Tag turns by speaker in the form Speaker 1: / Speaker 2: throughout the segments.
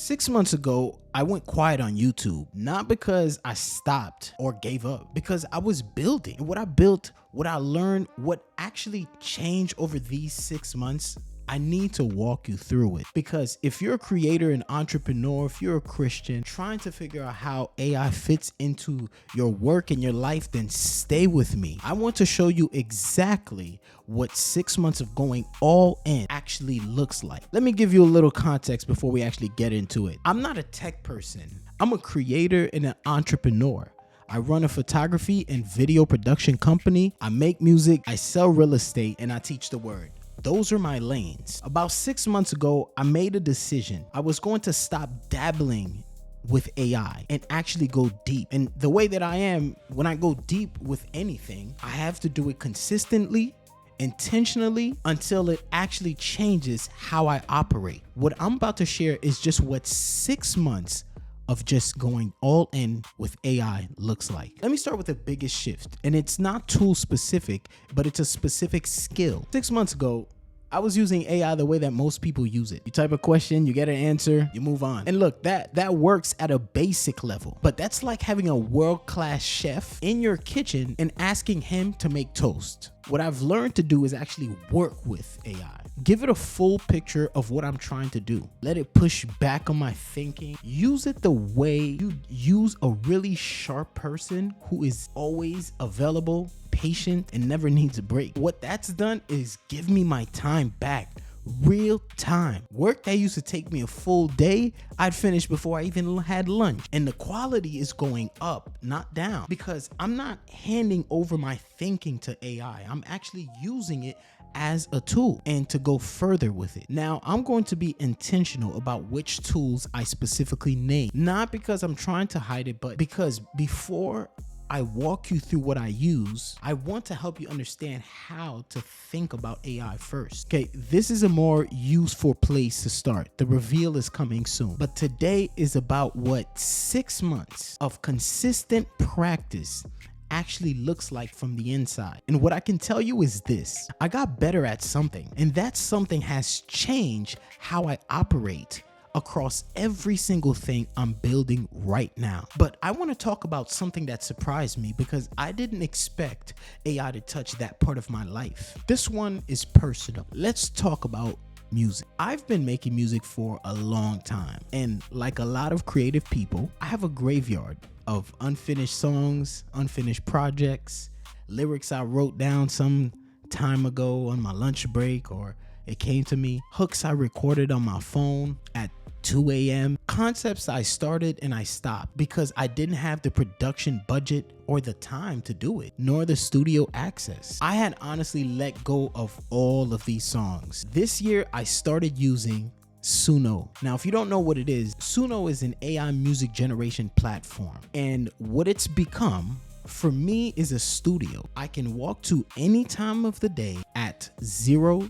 Speaker 1: 6 months ago, I went quiet on YouTube, not because I stopped or gave up, because I was building. And what I built, what I learned, what actually changed over these 6 months, I need to walk you through it. Because if you're a creator and entrepreneur, if you're a Christian trying to figure out how AI fits into your work and your life, then stay with me. I want to show you exactly what 6 months of going all in actually looks like. Let me give you a little context before we actually get into it. I'm not a tech person. I'm a creator and an entrepreneur. I run a photography and video production company. I make music, I sell real estate, and I teach the word. Those are my lanes. About 6 months ago, I made a decision. I was going to stop dabbling with AI and actually go deep. And the way that I am, when I go deep with anything, I have to do it consistently, intentionally, until it actually changes how I operate. What I'm about to share is just what 6 months of just going all in with AI looks like. Let me start with the biggest shift, and it's not tool specific, but it's a specific skill. 6 months ago, I was using AI the way that most people use it. You type a question, you get an answer, you move on. And look, that works at a basic level, but that's like having a world-class chef in your kitchen and asking him to make toast. What I've learned to do is actually work with AI. Give it a full picture of what I'm trying to do. Let it push back on my thinking. Use it the way you use a really sharp person who is always available, patient, and never needs a break. What that's done is give me my time back. Real time. Work that used to take me a full day, I'd finish before I even had lunch. And the quality is going up, not down, because I'm not handing over my thinking to AI. I'm actually using it as a tool and to go further with it. Now, I'm going to be intentional about which tools I specifically name, not because I'm trying to hide it, but because before I walk you through what I use, I want to help you understand how to think about AI first. Okay, this is a more useful place to start. The reveal is coming soon. But today is about what 6 months of consistent practice actually looks like from the inside. And what I can tell you is this: I got better at something, and that something has changed how I operate across every single thing I'm building right now. But I want to talk about something that surprised me because I didn't expect AI to touch that part of my life. This one is personal. Let's talk about music. I've been making music for a long time, and like a lot of creative people, I have a graveyard of unfinished songs, unfinished projects, lyrics I wrote down some time ago on my lunch break, or it came to me, hooks I recorded on my phone at 2 a.m., concepts I started and I stopped because I didn't have the production budget or the time to do it, nor the studio access. I had honestly let go of all of these songs. This year, I started using Suno. Now, if you don't know what it is, Suno is an AI music generation platform, and what it's become for me is a studio I can walk to any time of the day at zero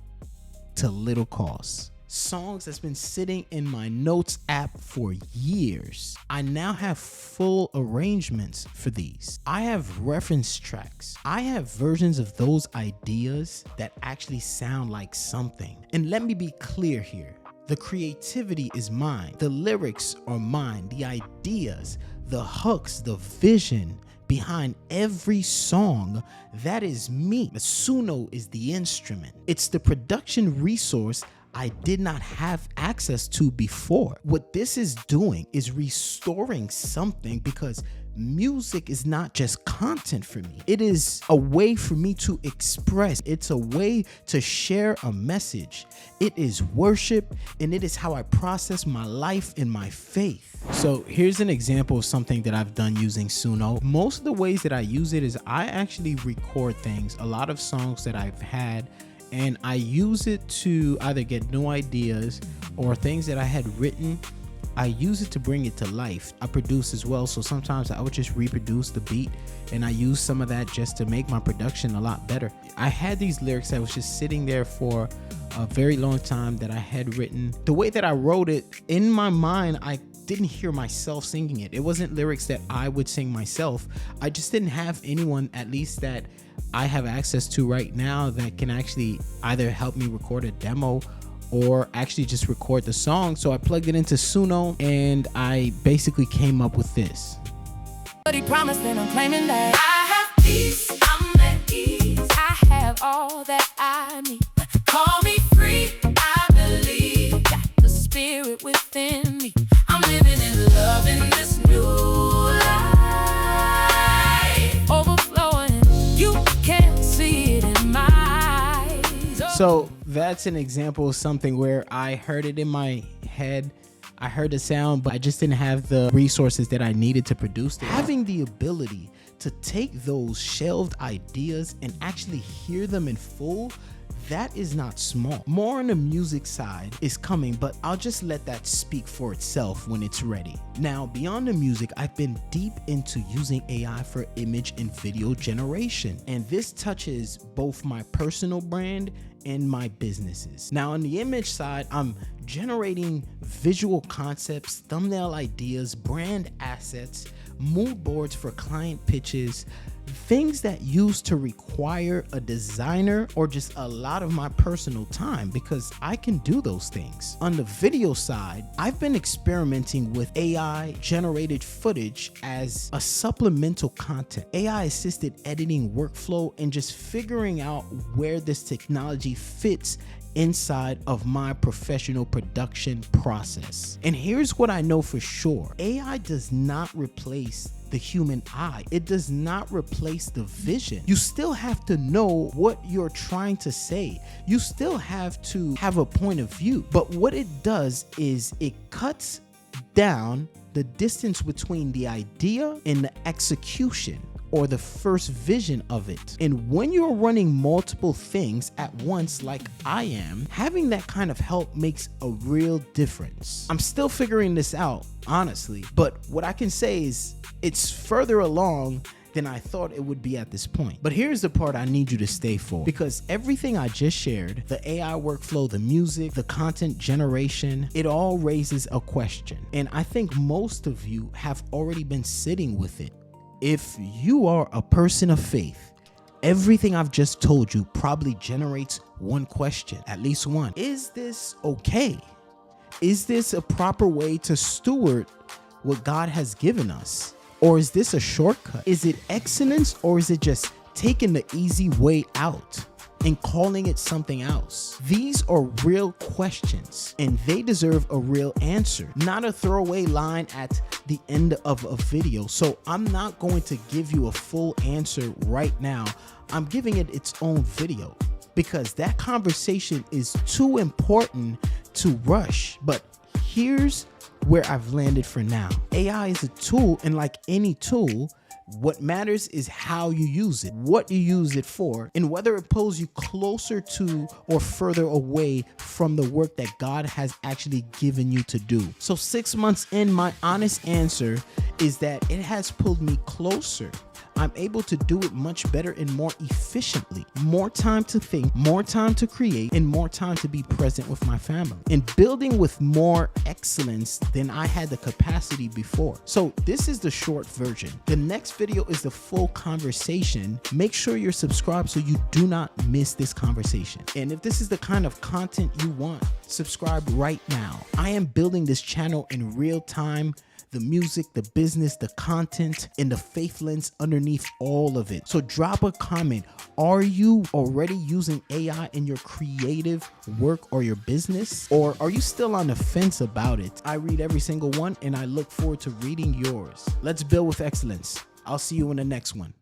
Speaker 1: to little cost. Songs that's been sitting in my notes app for years. I now have full arrangements for these. I have reference tracks. I have versions of those ideas that actually sound like something. And let me be clear here. The creativity is mine. The lyrics are mine. The ideas, the hooks, the vision behind every song, that is me. Suno is the instrument. It's the production resource I did not have access to before. What this is doing is restoring something, because music is not just content for me. It is a way for me to express. It's a way to share a message. It is worship, and it is how I process my life and my faith. So here's an example of something that I've done using Suno. Most of the ways that I use it is I actually record things, a lot of songs that I've had, and I use it to either get new ideas or things that I had written. I use it to bring it to life. I produce as well, so sometimes I would just reproduce the beat, and I use some of that just to make my production a lot better. I had these lyrics that was just sitting there for a very long time that I had written. The way that I wrote it, in my mind, I didn't hear myself singing it. It wasn't lyrics that I would sing myself. I just didn't have anyone, at least that I have access to right now, that can actually either help me record a demo or actually just record the song. So I plugged it into Suno and I basically came up with this.
Speaker 2: But he promised and I'm claiming that I have peace, I'm at ease. I have all that I need. Call me free, I believe. Got the spirit within me. I'm living in love in this new life. Overflowing, you can't see it in my eyes.
Speaker 1: So that's an example of something where I heard it in my head. I heard the sound, but I just didn't have the resources that I needed to produce it. Having the ability to take those shelved ideas and actually hear them in full, that is not small. More on the music side is coming, but I'll just let that speak for itself when it's ready. Now, beyond the music, I've been deep into using AI for image and video generation, and this touches both my personal brand and my businesses. Now, on the image side, I'm generating visual concepts, thumbnail ideas, brand assets, mood boards for client pitches, things that used to require a designer or just a lot of my personal time, because I can do those things. On the video side, I've been experimenting with AI generated footage as a supplemental content, AI assisted editing workflow, and just figuring out where this technology fits inside of my professional production process. And here's what I know for sure: AI does not replace the human eye. It does not replace the vision. You still have to know what you're trying to say. You still have to have a point of view. But what it does is it cuts down the distance between the idea and the execution, or the first vision of it. And when you're running multiple things at once like I am, having that kind of help makes a real difference. I'm still figuring this out, honestly, but what I can say is it's further along than I thought it would be at this point. But here's the part I need you to stay for, because everything I just shared, the AI workflow, the music, the content generation, it all raises a question. And I think most of you have already been sitting with it. If you are a person of faith, everything I've just told you probably generates one question, at least one. Is this okay? Is this a proper way to steward what God has given us? Or is this a shortcut? Is it excellence, or is it just taking the easy way out and calling it something else? These are real questions, and they deserve a real answer, not a throwaway line at the end of a video. So I'm not going to give you a full answer right now. I'm giving it its own video, because that conversation is too important to rush. But here's where I've landed for now. AI is a tool, and like any tool, what matters is how you use it, what you use it for, and whether it pulls you closer to or further away from the work that God has actually given you to do. So 6 months in, my honest answer is that it has pulled me closer. I'm able to do it much better and more efficiently. More time to think, more time to create, and more time to be present with my family, and building with more excellence than I had the capacity before. So this is the short version. The next video is the full conversation. Make sure you're subscribed so you do not miss this conversation. And if this is the kind of content you want, subscribe right now. I am building this channel in real time. The music, the business, the content, and the faith lens underneath all of it. So drop a comment. Are you already using AI in your creative work or your business? Or are you still on the fence about it? I read every single one, and I look forward to reading yours. Let's build with excellence. I'll see you in the next one.